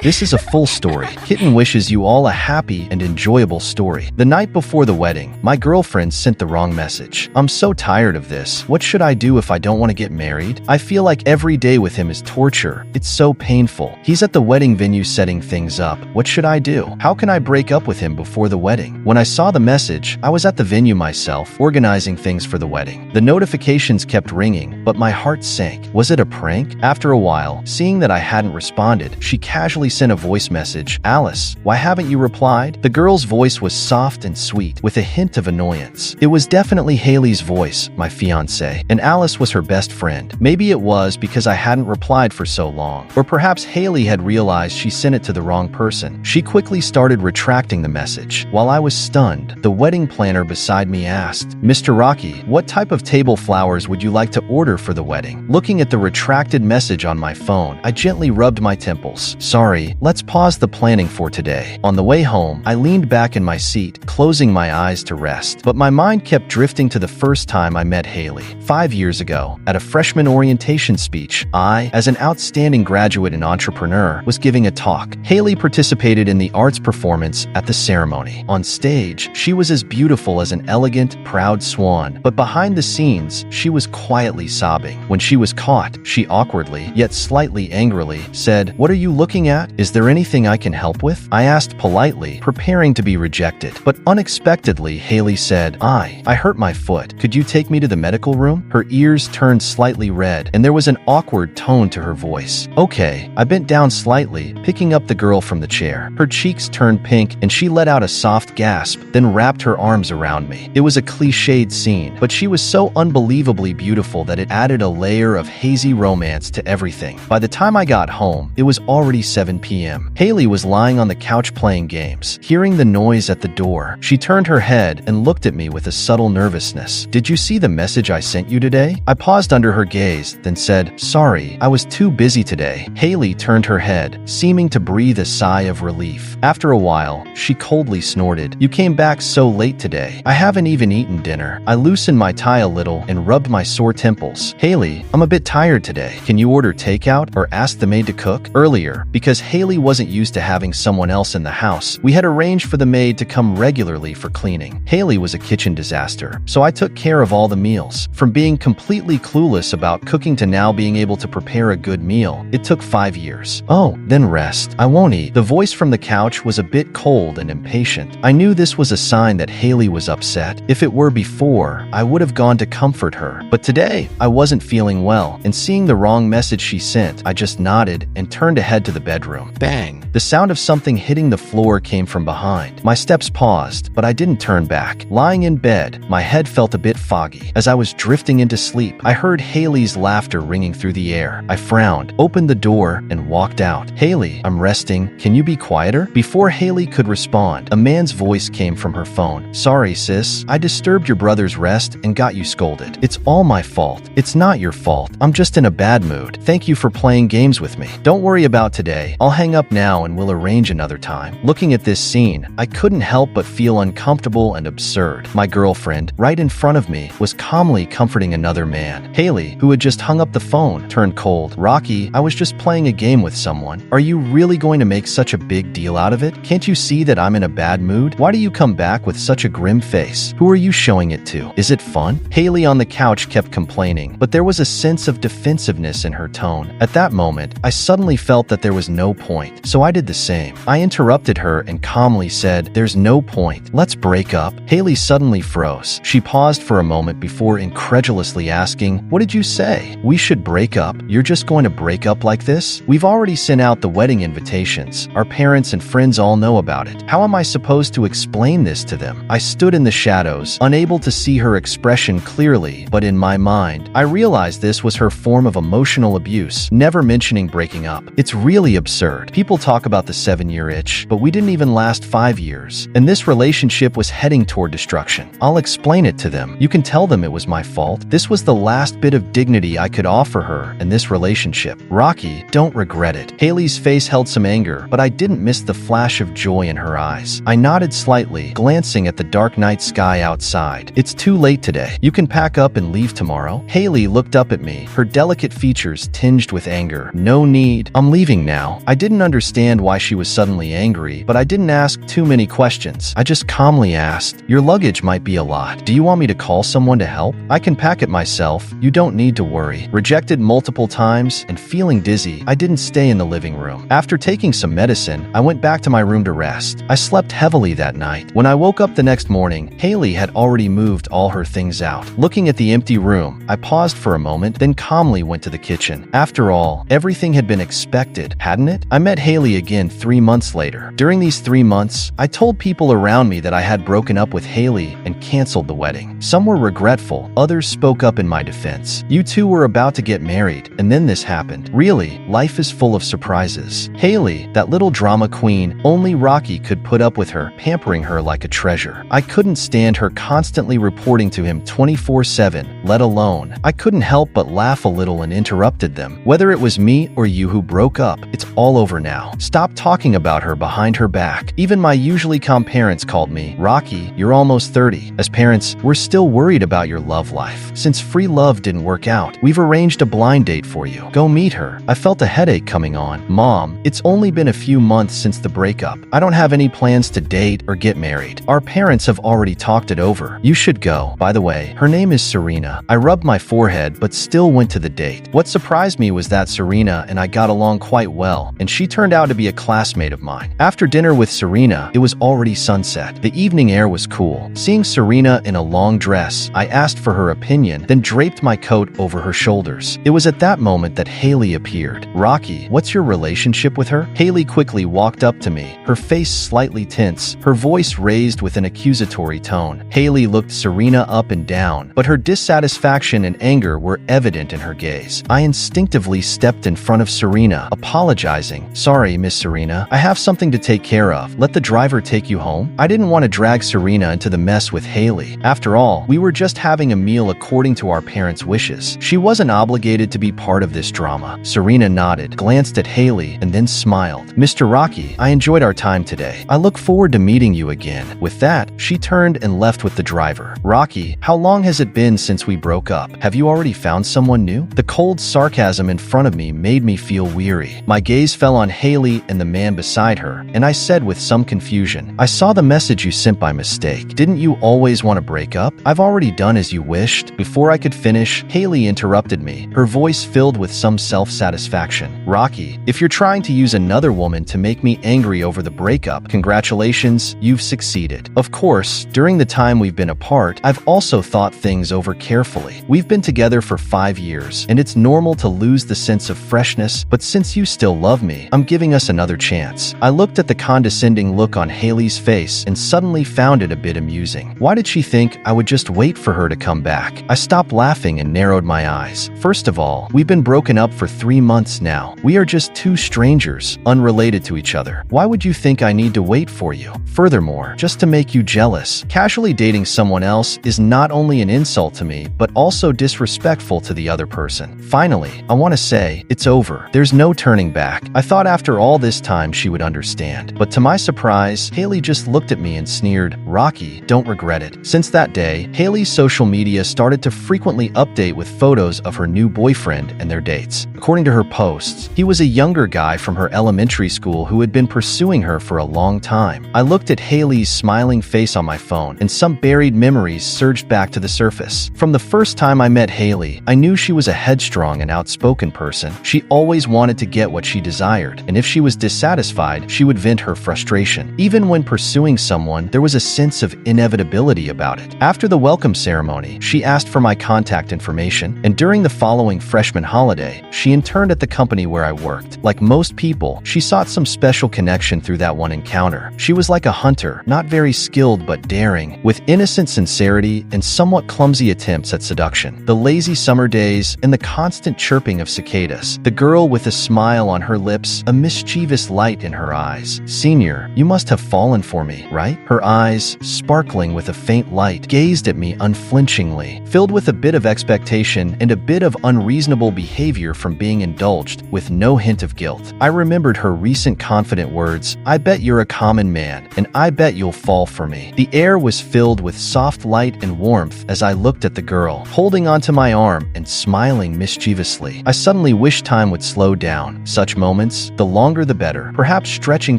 This is a full story. Kitten wishes you all a happy and enjoyable story. The night before the wedding, my girlfriend sent the wrong message. I'm so tired of this. What should I do if I don't want to get married? I feel like every day with him is torture. It's so painful. He's at the wedding venue setting things up. What should I do? How can I break up with him before the wedding? When I saw the message, I was at the venue myself, organizing things for the wedding. The notifications kept ringing, but my heart sank. Was it a prank? After a while, seeing that I hadn't responded, she casually sent a voice message. Alice, why haven't you replied? The girl's voice was soft and sweet, with a hint of annoyance. It was definitely Haley's voice, my fiancé, and Alice was her best friend. Maybe it was because I hadn't replied for so long. Or perhaps Haley had realized she sent it to the wrong person. She quickly started retracting the message. While I was stunned, the wedding planner beside me asked, Mr. Rocky, what type of table flowers would you like to order for the wedding? Looking at the retracted message on my phone, I gently rubbed my temples. Sorry, let's pause the planning for today. On the way home, I leaned back in my seat, closing my eyes to rest. But my mind kept drifting to the first time I met Haley. 5 years ago, at a freshman orientation speech, I, as an outstanding graduate and entrepreneur, was giving a talk. Haley participated in the arts performance at the ceremony. On stage, she was as beautiful as an elegant, proud swan. But behind the scenes, she was quietly sobbing. When she was caught, she awkwardly, yet slightly angrily, said, "What are you looking at? Is there anything I can help with?" I asked politely, preparing to be rejected. But unexpectedly, Haley said, I hurt my foot. Could you take me to the medical room? Her ears turned slightly red, and there was an awkward tone to her voice. Okay. I bent down slightly, picking up the girl from the chair. Her cheeks turned pink, and she let out a soft gasp, then wrapped her arms around me. It was a cliched scene, but she was so unbelievably beautiful that it added a layer of hazy romance to everything. By the time I got home, it was already 7 p.m. Haley was lying on the couch playing games. Hearing the noise at the door, she turned her head and looked at me with a subtle nervousness. "Did you see the message I sent you today?" I paused under her gaze, then said, "Sorry, I was too busy today." Haley turned her head, seeming to breathe a sigh of relief. After a while, she coldly snorted, "You came back so late today. I haven't even eaten dinner." I loosened my tie a little and rubbed my sore temples. "Haley, I'm a bit tired today. Can you order takeout or ask the maid to cook?" Earlier, because Haley wasn't used to having someone else in the house, we had arranged for the maid to come regularly for cleaning. Haley was a kitchen disaster, so I took care of all the meals. From being completely clueless about cooking to now being able to prepare a good meal, it took 5 years. "Oh, then rest. I won't eat." The voice from the couch was a bit cold and impatient. I knew this was a sign that Haley was upset. If it were before, I would have gone to comfort her. But today, I wasn't feeling well, and seeing the wrong message she sent, I just nodded and turned to head to the bedroom. Bang! The sound of something hitting the floor came from behind. My steps paused, but I didn't turn back. Lying in bed, my head felt a bit foggy. As I was drifting into sleep, I heard Haley's laughter ringing through the air. I frowned, opened the door, and walked out. "Haley, I'm resting. Can you be quieter?" Before Haley could respond, a man's voice came from her phone. "Sorry, sis. I disturbed your brother's rest and got you scolded. It's all my fault." "It's not your fault. I'm just in a bad mood. Thank you for playing games with me. Don't worry about today. I'll hang up now and we'll arrange another time." Looking at this scene, I couldn't help but feel uncomfortable and absurd. My girlfriend, right in front of me, was calmly comforting another man. Haley, who had just hung up the phone, turned cold. "Rocky, I was just playing a game with someone. Are you really going to make such a big deal out of it? Can't you see that I'm in a bad mood? Why do you come back with such a grim face? Who are you showing it to? Is it fun?" Haley on the couch kept complaining, but there was a sense of defensiveness in her tone. At that moment, I suddenly felt that there was no point, so I did the same. I interrupted her and calmly said, "There's no point. Let's break up." Haley suddenly froze. She paused for a moment before incredulously asking, "What did you say? We should break up? You're just going to break up like this? We've already sent out the wedding invitations. Our parents and friends all know about it. How am I supposed to explain this to them?" I stood in the shadows, unable to see her expression clearly, but in my mind, I realized this was her form of emotional abuse, never mentioning breaking up. It's really absurd. People talk about the 7-year itch, but we didn't even last 5 years, and this relationship was heading toward destruction. I'll explain it to them. You can tell them it was my fault. This was the last bit of dignity I could offer her in this relationship. Rocky, don't regret it. Haley's face held some anger, but I didn't miss the flash of joy in her eyes. I nodded slightly, glancing at the dark night sky outside. "It's too late today. You can pack up and leave tomorrow." Haley looked up at me, her delicate features tinged with anger. "No need. I'm leaving now. I didn't understand why she was suddenly angry, but I didn't ask too many questions. I just calmly asked, "Your luggage might be a lot. Do you want me to call someone to help? I can pack it myself. You don't need to worry." Rejected multiple times and feeling dizzy, I didn't stay in the living room. After taking some medicine, I went back to my room to rest. I slept heavily that night. When I woke up the next morning, Haley had already moved all her things out. Looking at the empty room, I paused for a moment, then calmly went to the kitchen. After all, everything had been expected, hadn't it? I met Haley again 3 months later. During these 3 months, I told people around me that I had broken up with Haley and canceled the wedding. Some were regretful, others spoke up in my defense. You two were about to get married, and then this happened. Really, life is full of surprises. Haley, that little drama queen, only Rocky could put up with her, pampering her like a treasure. I couldn't stand her constantly reporting to him 24/7, let alone. I couldn't help but laugh a little and interrupted them. Whether it was me or you who broke up, it's all over now. Stop talking about her behind her back. Even my usually calm parents called me, "Rocky, you're almost 30. As parents, we're still worried about your love life. Since free love didn't work out, we've arranged a blind date for you. Go meet her." I felt a headache coming on. "Mom, it's only been a few months since the breakup. I don't have any plans to date or get married. Our parents have already talked it over. You should go. By the way, her name is Serena." I rubbed my forehead but still went to the date. What surprised me was that Serena and I got along quite well, and she turned out to be a classmate of mine. After dinner with Serena, it was already sunset. The evening air was cool. Seeing Serena in a long dress, I asked for her opinion, then draped my coat over her shoulders. It was at that moment that Haley appeared. "Rocky, what's your relationship with her?" Haley quickly walked up to me, her face slightly tense, her voice raised with an accusatory tone. Haley looked Serena up and down, but her dissatisfaction and anger were evident in her gaze. I instinctively stepped in front of Serena, apologizing. "Sorry, Miss Serena, I have something to take care of. Let the driver take you home." I didn't want to drag Serena into the mess with Haley. After all, we were just having a meal according to our parents' wishes. She wasn't obligated to be part of this drama. Serena nodded, glanced at Haley, and then smiled. "Mr. Rocky, I enjoyed our time today. I look forward to meeting you again." With that, she turned and left with the driver. "Rocky, how long has it been since we broke up? Have you already found someone new?" The cold sarcasm in front of me made me feel weary. My gaze fell on Haley and the man beside her, and I said with some confusion, "I saw the message you sent by mistake. Didn't you always want to break up? I've already done as you wished." Before I could finish, Haley interrupted me, her voice filled with some self-satisfaction. "Rocky, if you're trying to use another woman to make me angry over the breakup, congratulations, you've succeeded. Of course, during the time we've been apart, I've also thought things over carefully. We've been together for 5 years, and it's normal to lose the sense of freshness, but since you still love me, I'm giving us another chance." I looked at the condescending look on Haley's face and suddenly found it a bit amusing. Why did she think I would just wait for her to come back? I stopped laughing and narrowed my eyes. "First of all, we've been broken up for 3 months now. We are just two strangers, unrelated to each other. Why would you think I need to wait for you? Furthermore, just to make you jealous. Casually dating someone else is not only an insult to me, but also disrespectful to the other person. Finally, I want to say, it's over. There's no turning back." I thought after all this time she would understand. But to my surprise, Haley just looked at me and sneered, "Rocky, don't regret it." Since that day, Haley's social media started to frequently update with photos of her new boyfriend and their dates. According to her posts, he was a younger guy from her elementary school who had been pursuing her for a long time. I looked at Haley's smiling face on my phone, and some buried memories surged back to the surface. From the first time I met Haley, I knew she was a headstrong and outspoken person. She always wanted to get what she desired, and if she was dissatisfied, she would vent her frustration. Even when pursuing someone, there was a sense of inevitability about it. After the welcome ceremony, she asked for my contact information, and during the following freshman holiday, she interned at the company where I worked. Like most people, she sought some special connection through that one encounter. She was like a hunter, not very skilled but daring, with innocent sincerity and somewhat clumsy attempts at seduction. The lazy summer days and the constant chirping of cicadas. The girl with a smile on her lips, a mischievous light in her eyes. "Senior, you must have fallen for me, right?" Her eyes, sparkling with a faint light, gazed at me unflinchingly, filled with a bit of expectation and a bit of unreasonable behavior from being indulged, with no hint of guilt. I remembered her recent confident words, "I bet you're a common man, and I bet you'll fall for me." The air was filled with soft light and warmth as I looked at the girl, holding onto my arm and smiling mischievously. I suddenly wished time would slow down. Such moments moments, the longer the better, perhaps stretching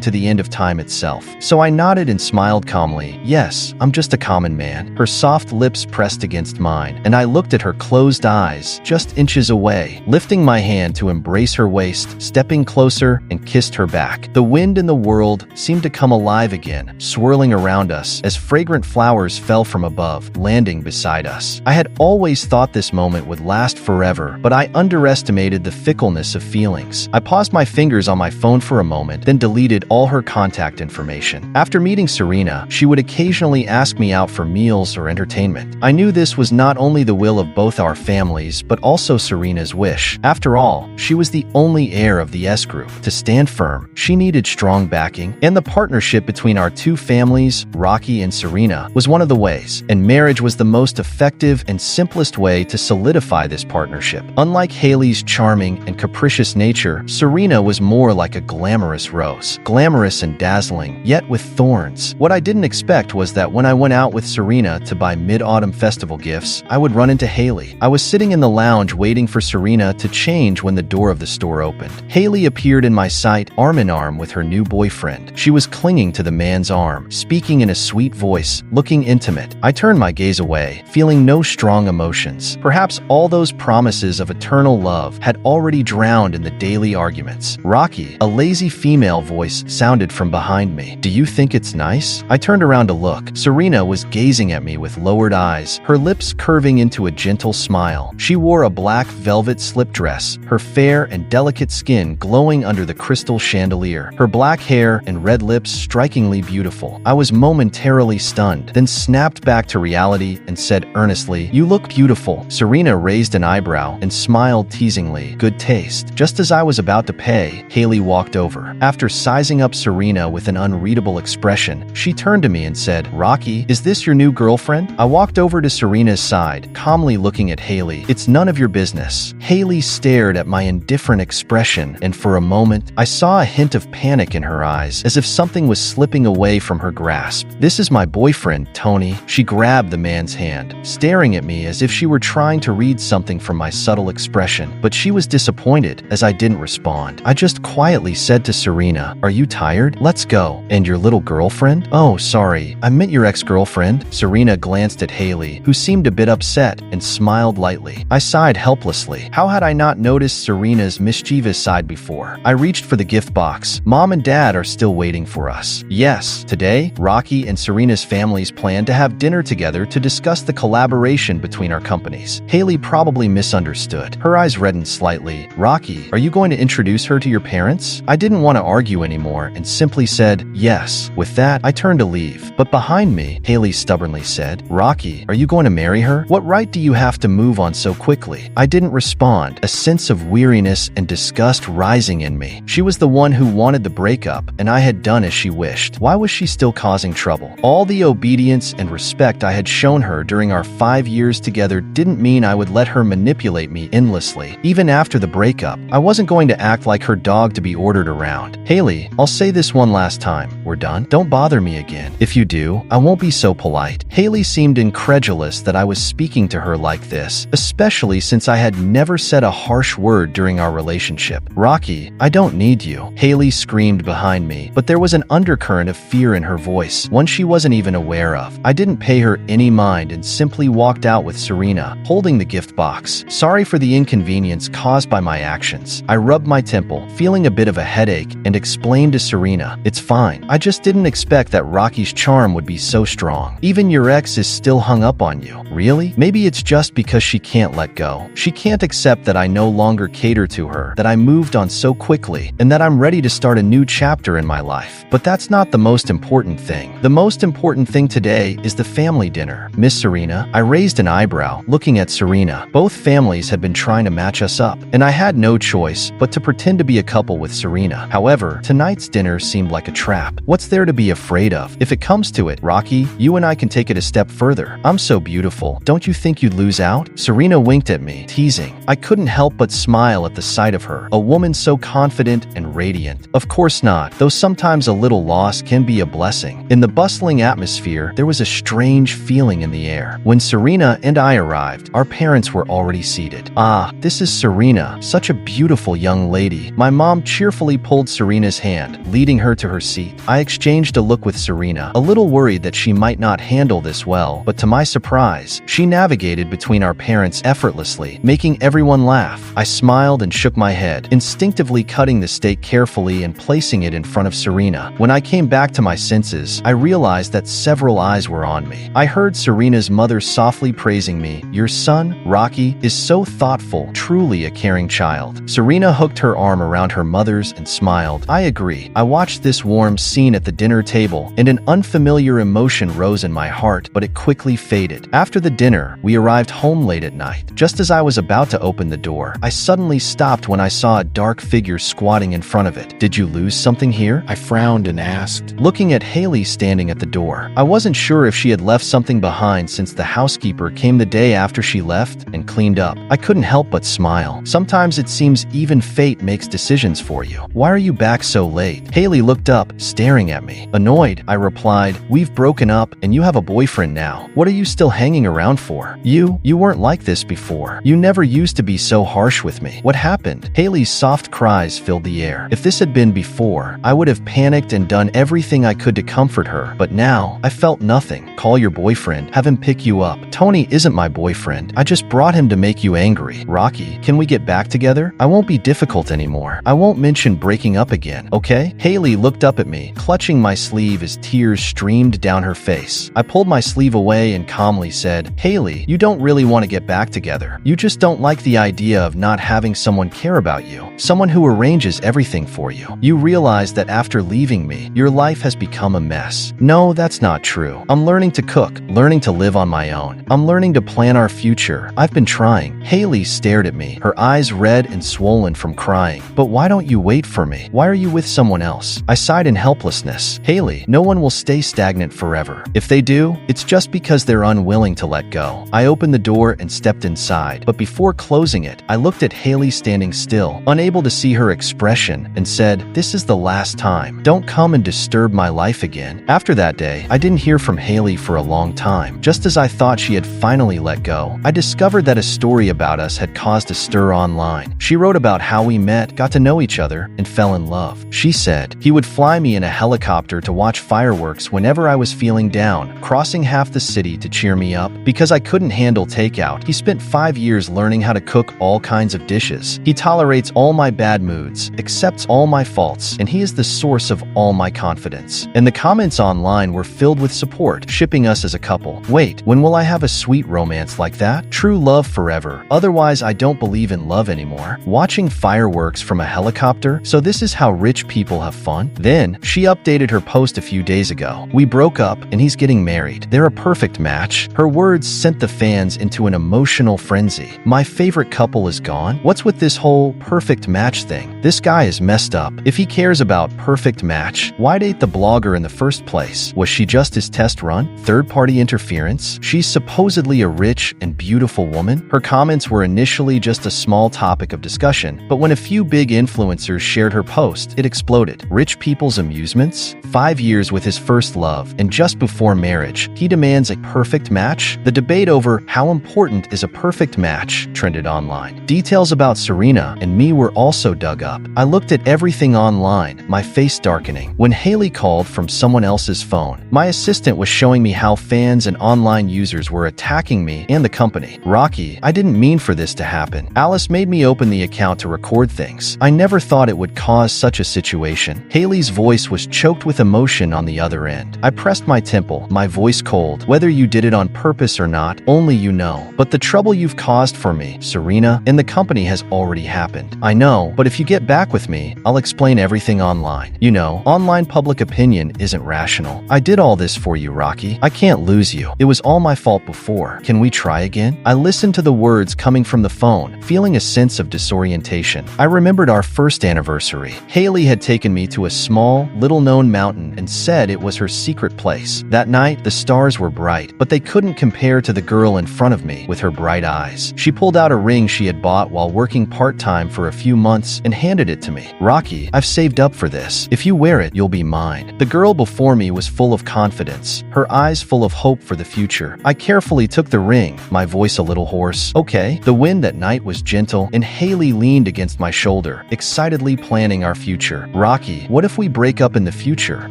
to the end of time itself. So I nodded and smiled calmly. Yes, I'm just a common man. Her soft lips pressed against mine, and I looked at her closed eyes, just inches away, lifting my hand to embrace her waist, stepping closer and kissed her back. The wind in the world seemed to come alive again, swirling around us as fragrant flowers fell from above, landing beside us. I had always thought this moment would last forever, but I underestimated the fickleness of feelings. I paused my fingers on my phone for a moment, then deleted all her contact information. After meeting Serena, she would occasionally ask me out for meals or entertainment. I knew this was not only the will of both our families, but also Serena's wish. After all, she was the only heir of the S group. To stand firm, she needed strong backing, and the partnership between our two families, Rocky and Serena, was one of the ways, and marriage was the most effective and simplest way to solidify this partnership. Unlike Haley's charming and capricious nature, Serena was more like a glamorous rose, glamorous and dazzling, yet with thorns. What I didn't expect was that when I went out with Serena to buy mid-autumn festival gifts, I would run into Haley. I was sitting in the lounge waiting for Serena to change when the door of the store opened. Haley appeared in my sight, arm in arm with her new boyfriend. She was clinging to the man's arm, speaking in a sweet voice, looking intimate. I turned my gaze away, feeling no strong emotions. Perhaps all those promises of eternal love had already drowned in the daily arguments. Rocky, a lazy female voice, sounded from behind me. Do you think it's nice? I turned around to look. Serena was gazing at me with lowered eyes, her lips curving into a gentle smile. She wore a black velvet slip dress, her fair and delicate skin glowing under the crystal chandelier, her black hair and red lips strikingly beautiful. I was momentarily stunned, then snapped back to reality and said earnestly, "You look beautiful." Serena raised an eyebrow and smiled teasingly. Good taste. Just as I was about to pay, Haley walked over. After sizing up Serena with an unreadable expression, she turned to me and said, "Rocky, is this your new girlfriend?" I walked over to Serena's side, calmly looking at Haley. "It's none of your business." Haley stared at my indifferent expression, and for a moment, I saw a hint of panic in her eyes, as if something was slipping away from her grasp. "This is my boyfriend, Tony." She grabbed the man's hand, staring at me as if she were trying to read something from my subtle expression, but she was disappointed as I didn't respond. I just quietly said to Serena, "Are you tired? Let's go." "And your little girlfriend?" "Oh, sorry, I meant your ex-girlfriend." Serena glanced at Haley, who seemed a bit upset, and smiled lightly. I sighed helplessly. How had I not noticed Serena's mischievous side before? I reached for the gift box. Mom and Dad are still waiting for us. Yes, today, Rocky and Serena's families plan to have dinner together to discuss the collaboration between our companies. Haley probably misunderstood. Her eyes reddened slightly. "Rocky, are you going to introduce her to your parents?" I didn't want to argue anymore and simply said, "Yes." With that, I turned to leave. But behind me, Haley stubbornly said, "Rocky, are you going to marry her? What right do you have to move on so quickly?" I didn't respond, a sense of weariness and disgust rising in me. She was the one who wanted the breakup, and I had done as she wished. Why was she still causing trouble? All the obedience and respect I had shown her during our 5 years together didn't mean I would let her manipulate me endlessly. Even after the breakup, I wasn't going to act like her dog to be ordered around. "Haley, I'll say this one last time. We're done? Don't bother me again. If you do, I won't be so polite." Haley seemed incredulous that I was speaking to her like this, especially since I had never said a harsh word during our relationship. "Rocky, I don't need you," Haley screamed behind me, but there was an undercurrent of fear in her voice, one she wasn't even aware of. I didn't pay her any mind and simply walked out with Serena, holding the gift box. Sorry for the inconvenience caused by my actions. I rubbed my temple, feeling a bit of a headache, and explained to Serena, "It's fine. I just didn't expect that Rocky's charm would be so strong. Even your ex is still hung up on you." "Really? Maybe it's just because she can't let go. She can't accept that I no longer cater to her, that I moved on so quickly, and that I'm ready to start a new chapter in my life. But that's not the most important thing. The most important thing today is the family dinner." "Miss Serena?" I raised an eyebrow, looking at Serena. Both families had been trying to match us up, and I had no choice but to pretend to be a couple with Serena. However, tonight's dinner seemed like a trap. What's there to be afraid of? If it comes to it, Rocky, you and I can take it a step further. I'm so beautiful. Don't you think you'd lose out? Serena winked at me, teasing. I couldn't help but smile at the sight of her, a woman so confident and radiant. Of course not, though sometimes a little loss can be a blessing. In the bustling atmosphere, there was a strange feeling in the air. When Serena and I arrived, our parents were already seated. "Ah, this is Serena, such a beautiful young lady," Rocky. My mom cheerfully pulled Serena's hand, leading her to her seat. I exchanged a look with Serena, a little worried that she might not handle this well, but to my surprise, she navigated between our parents effortlessly, making everyone laugh. I smiled and shook my head, instinctively cutting the steak carefully and placing it in front of Serena. When I came back to my senses, I realized that several eyes were on me. I heard Serena's mother softly praising me. "Your son, Rocky, is so thoughtful, truly a caring child." Serena hooked her arm around her mother's and smiled. I agree. I watched this warm scene at the dinner table, and an unfamiliar emotion rose in my heart, but it quickly faded. After the dinner, we arrived home late at night. Just as I was about to open the door, I suddenly stopped when I saw a dark figure squatting in front of it. "Did you lose something here?" I frowned and asked, looking at Haley standing at the door. I wasn't sure if she had left something behind since the housekeeper came the day after she left and cleaned up. I couldn't help but smile. Sometimes it seems even fate makes decisions for you. "Why are you back so late?" Haley looked up, staring at me. Annoyed, I replied, "We've broken up and you have a boyfriend now. What are you still hanging around for? You weren't like this before. You never used to be so harsh with me. What happened?" Haley's soft cries filled the air. If this had been before, I would have panicked and done everything I could to comfort her. But now, I felt nothing. "Call your boyfriend. Have him pick you up." "Tony isn't my boyfriend. I just brought him to make you angry." "Rocky, can we get back together? I won't be difficult anymore. I won't mention breaking up again, okay?" Haley looked up at me, clutching my sleeve as tears streamed down her face. I pulled my sleeve away and calmly said, "Haley, you don't really want to get back together. You just don't like the idea of not having someone care about you, someone who arranges everything for you. You realize that after leaving me, your life has become a mess." "No, that's not true. I'm learning to cook, learning to live on my own. I'm learning to plan our future. I've been trying." Haley stared at me, her eyes red and swollen from crying. "But why don't you wait for me? Why are you with someone else?" I sighed in helplessness. "Haley, no one will stay stagnant forever. If they do, it's just because they're unwilling to let go." I opened the door and stepped inside, but before closing it, I looked at Haley standing still, unable to see her expression, and said, "This is the last time. Don't come and disturb my life again." After that day, I didn't hear from Haley for a long time. Just as I thought she had finally let go, I discovered that a story about us had caused a stir online. She wrote about how we met, got to know each other, and fell in love. She said, "He would fly me in a helicopter to watch fireworks whenever I was feeling down, crossing half the city to cheer me up. Because I couldn't handle takeout, he spent 5 years learning how to cook all kinds of dishes. He tolerates all my bad moods, accepts all my faults, and he is the source of all my confidence." And the comments online were filled with support, shipping us as a couple. Wait, when will I have a sweet romance like that? True love forever. Otherwise, I don't believe in love anymore. Watching fireworks from a helicopter? So this is how rich people have fun? Then, she updated her post a few days ago. "We broke up, and he's getting married. They're a perfect match." Her words sent the fans into an emotional frenzy. My favorite couple is gone? What's with this whole perfect match thing? This guy is messed up. If he cares about perfect match, why date the blogger in the first place? Was she just his test run? Third-party interference? She's supposedly a rich and beautiful woman? Her comments were initially just a small topic of discussion, but when a few big influencers shared her post, it exploded. Rich people's amusements? 5 years with his first love, and just before marriage, he demands a perfect match? The debate over how important is a perfect match trended online. Details about Serena and me were also dug up. I looked at everything online, my face darkening. When Haley called from someone else's phone, my assistant was showing me how fans and online users were attacking me and the company. "Rocky, I didn't mean for this to happen. Alice made me open the account to record things. I never thought it would cause such a situation." Haley's voice was choked with emotion on the other end. I pressed my temple, my voice cold. "Whether you did it on purpose or not, only you know. But the trouble you've caused for me, Serena, and the company has already happened. I know, but if you get back with me, I'll explain everything online. You know, online public opinion isn't rational. I did all this for you, Rocky. I can't lose you. It was all my fault before. Can we try again?" I listened to the words coming from the phone, feeling a sense of disorientation. I remembered our first anniversary. Haley had taken me to a small, little-known mountain and said it was her secret place. That night, the stars were bright, but they couldn't compare to the girl in front of me with her bright eyes. She pulled out a ring she had bought while working part-time for a few months and handed it to me. "Rocky, I've saved up for this. If you wear it, you'll be mine." The girl before me was full of confidence, her eyes full of hope for the future. I carefully took the ring, my voice a little hoarse. "Okay." The wind that night was gentle, and Haley leaned against my shoulder shoulder, excitedly planning our future. "Rocky, what if we break up in the future?"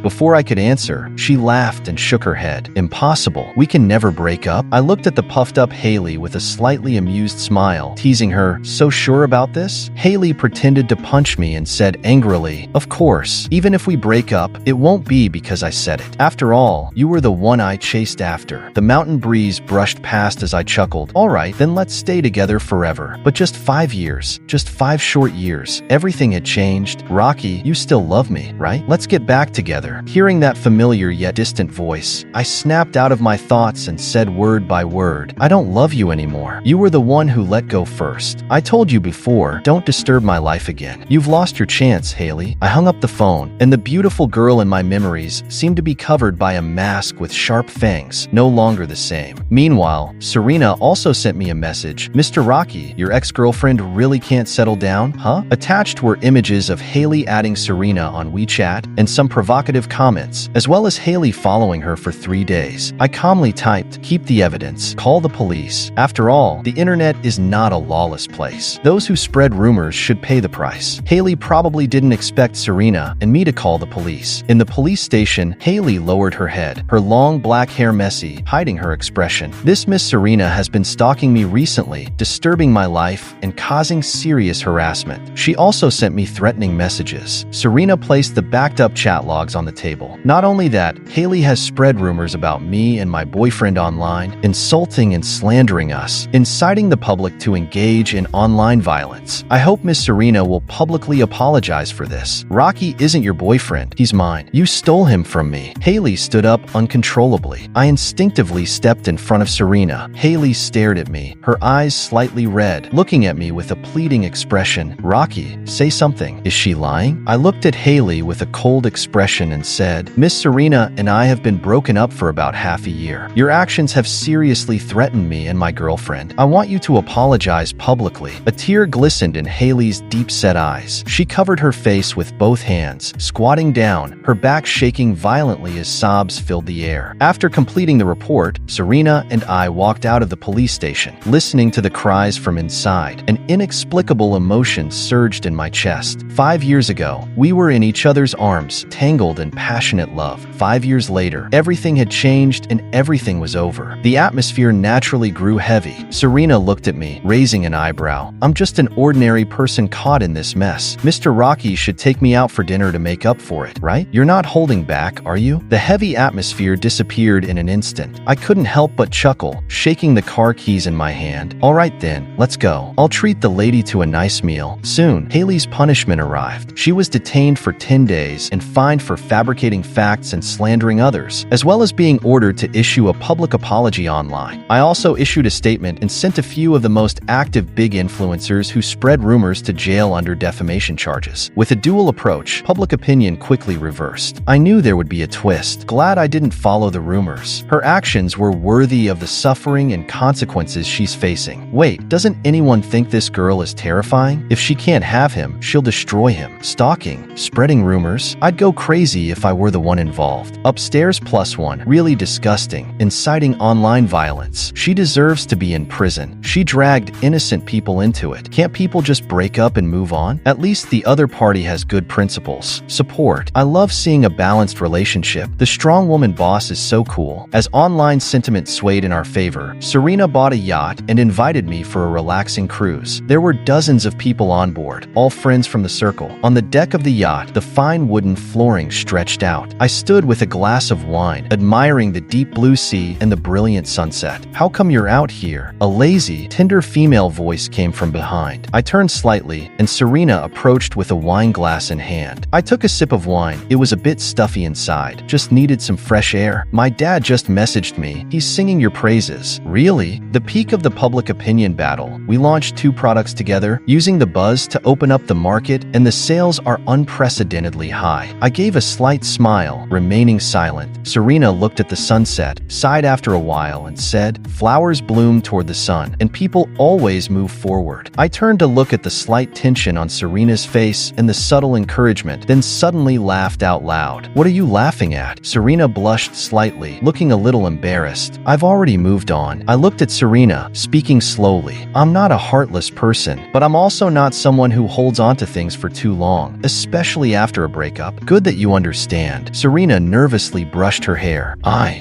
Before I could answer, she laughed and shook her head. "Impossible. We can never break up." I looked at the puffed-up Haley with a slightly amused smile, teasing her, "So sure about this?" Haley pretended to punch me and said angrily, "Of course. Even if we break up, it won't be because I said it. After all, you were the one I chased after." The mountain breeze brushed past as I chuckled. "All right, then let's stay together forever." But just 5 years. Just 5 short years. Everything had changed. "Rocky, you still love me, right? Let's get back together." Hearing that familiar yet distant voice, I snapped out of my thoughts and said word by word, "I don't love you anymore. You were the one who let go first. I told you before, don't disturb my life again. You've lost your chance, Haley." I hung up the phone, and the beautiful girl in my memories seemed to be covered by a mask with sharp fangs, no longer the same. Meanwhile, Serena also sent me a message. "Mr. Rocky, your ex-girlfriend really can't settle down, huh?" Attached were images of Haley adding Serena on WeChat and some provocative comments, as well as Haley following her for 3 days. I calmly typed, "Keep the evidence. Call the police." After all, the internet is not a lawless place. Those who spread rumors should pay the price. Haley probably didn't expect Serena and me to call the police. In the police station, Haley lowered her head, her long black hair messy, hiding her expression. "This Miss Serena has been stalking me recently, disturbing my life and causing serious harassment." She also sent me threatening messages. Serena placed the backed-up chat logs on the table. Not only that, Haley has spread rumors about me and my boyfriend online, insulting and slandering us, inciting the public to engage in online violence. I hope Miss Serena will publicly apologize for this. "Rocky isn't your boyfriend. He's mine. You stole him from me." Haley stood up uncontrollably. I instinctively stepped in front of Serena. Haley stared at me, her eyes slightly red, looking at me with a pleading expression. "Rocky, say something. Is she lying?" I looked at Haley with a cold expression and said, "Miss Serena and I have been broken up for about half a year. Your actions have seriously threatened me and my girlfriend. I want you to apologize publicly." A tear glistened in Haley's deep-set eyes. She covered her face with both hands, squatting down, her back shaking violently as sobs filled the air. After completing the report, Serena and I walked out of the police station, listening to the cries from inside. An inexplicable emotion surged in my chest. 5 years ago, we were in each other's arms, tangled in passionate love. 5 years later, everything had changed and everything was over. The atmosphere naturally grew heavy. Serena looked at me, raising an eyebrow. "I'm just an ordinary person caught in this mess. Mr. Rocky should take me out for dinner to make up for it, right? You're not holding back, are you?" The heavy atmosphere disappeared in an instant. I couldn't help but chuckle, shaking the car keys in my hand. "All right then, let's go. I'll treat the lady to a nice meal." Soon, Haley's punishment arrived. She was detained for 10 days and fined for fabricating facts and slandering others, as well as being ordered to issue a public apology online. I also issued a statement and sent a few of the most active big influencers who spread rumors to jail under defamation charges. With a dual approach, public opinion quickly reversed. I knew there would be a twist. Glad I didn't follow the rumors. Her actions were worthy of the suffering and consequences she's facing. Wait, doesn't anyone think this girl is terrifying? If she can't have him, she'll destroy him. Stalking, spreading rumors. I'd go crazy if I were the one involved. Upstairs +1, really disgusting, inciting online violence. She deserves to be in prison. She dragged innocent people into it. Can't people just break up and move on? At least the other party has good principles. Support. I love seeing a balanced relationship. The strong woman boss is so cool. As online sentiment swayed in our favor, Serena bought a yacht and invited me for a relaxing cruise. There were dozens of people on board, all friends from the circle. On the deck of the yacht, the fine wooden flooring stretched out. I stood with a glass of wine, admiring the deep blue sea and the brilliant sunset. "How come you're out here?" A lazy, tender female voice came from behind. I turned slightly, and Serena approached with a wine glass in hand. I took a sip of wine. It was a bit stuffy inside. Just needed some fresh air. "My dad just messaged me. He's singing your praises." "Really?" The peak of the public opinion battle. We launched 2 products together, using the buzz to open up the market, and the sales are unprecedentedly high. I gave a slight smile, remaining silent. Serena looked at the sunset, sighed after a while, and said, "Flowers bloom toward the sun, and people always move forward." I turned to look at the slight tension on Serena's face and the subtle encouragement, then suddenly laughed out loud. "What are you laughing at?" Serena blushed slightly, looking a little embarrassed. "I've already moved on." I looked at Serena, speaking slowly. "I'm not a heartless person, but I'm also not someone someone who holds on to things for too long, especially after a breakup. Good that you understand. Serena nervously brushed her hair.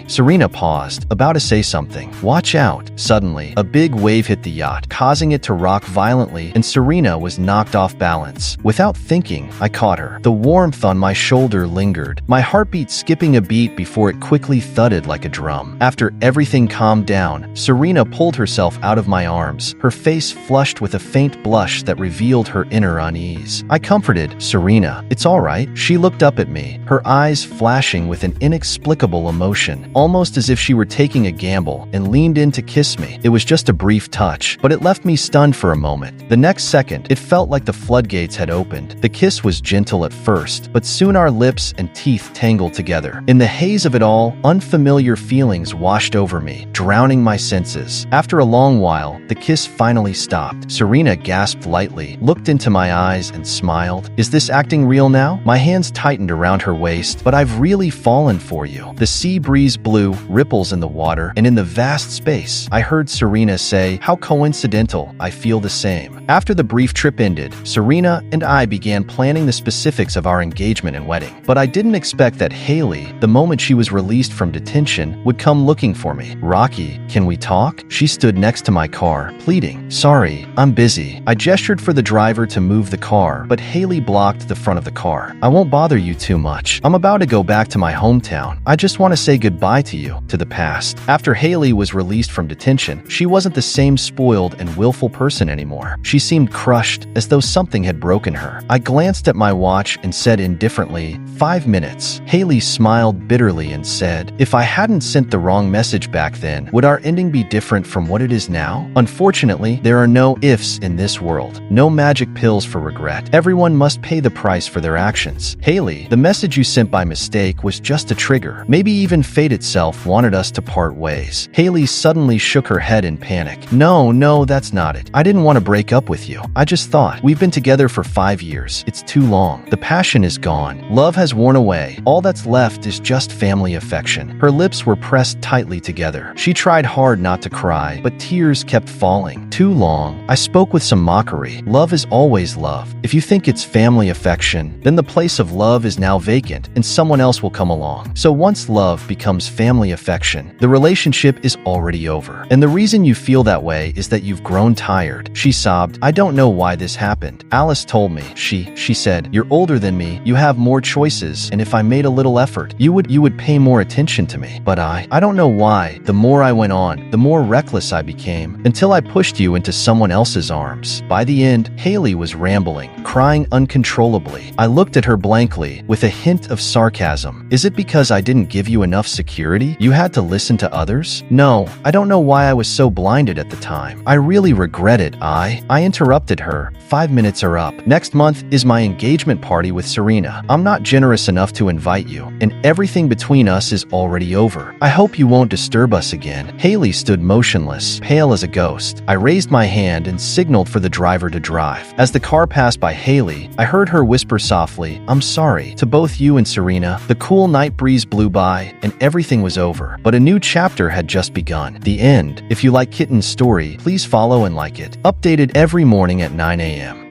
Serena paused, about to say something. Watch out. Suddenly, a big wave hit the yacht, causing it to rock violently, and Serena was knocked off balance. Without thinking, I caught her. The warmth on my shoulder lingered, my heartbeat skipping a beat before it quickly thudded like a drum. After everything calmed down, Serena pulled herself out of my arms, her face flushed with a faint blush that revealed her inner unease. I comforted Serena. It's all right. She looked up at me, her eyes flashing with an inexplicable emotion, almost as if she were taking a gamble, and leaned in to kiss me. It was just a brief touch, but it left me stunned for a moment. The next second, it felt like the floodgates had opened. The kiss was gentle at first, but soon our lips and teeth tangled together. In the haze of it all, unfamiliar feelings washed over me, drowning my senses. After a long while, the kiss finally stopped. Serena gasped lightly, looked into my eyes, and smiled. Is this acting real now? My hands tightened around her waist. But I've really fallen for you. The sea breeze blew, ripples in the water, and in the vast space, I heard Serena say, how coincidental, I feel the same. After the brief trip ended, Serena and I began planning the specifics of our engagement and wedding. But I didn't expect that Haley, the moment she was released from detention, would come looking for me. Rocky, can we talk? She stood next to my car, pleading. Sorry, I'm busy. I gestured for the driver to move the car, but Haley blocked the front of the car. I won't bother you too much. I'm about to go back to my hometown. I just want to say goodbye to you, to the past. After Haley was released from detention, she wasn't the same spoiled and willful person anymore. She seemed crushed, as though something had broken her. I glanced at my watch and said indifferently, 5 minutes. Haley smiled bitterly and said, if I hadn't sent the wrong message back then, would our ending be different from what it is now? Unfortunately, there are no ifs in this world. No magic pills for regret. Everyone must pay the price for their actions. Haley, the message you sent by mistake was just a trigger. Maybe even fate itself wanted us to part ways. Haley suddenly shook her head in panic. No, that's not it. I didn't want to break up with you. I just thought, we've been together for 5 years. It's too long. The passion is gone. Love has worn away. All that's left is just family affection. Her lips were pressed tightly together. She tried hard not to cry, but tears kept falling. Too long. I spoke with some mockery. Love is always love. If you think it's family affection, then the place of love is now vacant and someone else will come along. So once love becomes family affection, the relationship is already over. And the reason you feel that way is that you've grown tired. She sobbed. I don't know why this happened. Alice told me. She said, you're older than me, you have more choices, and if I made a little effort, you would pay more attention to me. But I don't know why. The more I went on, the more reckless I became, until I pushed you into someone else's arms. By the end, Haley was rambling, crying uncontrollably. I looked at her blankly, with a hint of sarcasm. Is it because I didn't give you enough security? You had to listen to others? No, I don't know why I was so blinded at the time. I really regret it. I interrupted her. 5 minutes are up. Next month is my engagement party with Serena. I'm not generous enough to invite you, and everything between us is already over. I hope you won't disturb us again. Haley stood motionless, pale as a ghost. I raised my hand and signaled for the driver to drive. As the car passed by Haley, I heard her whisper softly, I'm sorry, to both you and Serena. The cool night breeze blew by, and everything was over. But a new chapter had just begun. The end. If you like Kitten's story, please follow and like it. Updated every morning at 9 a.m.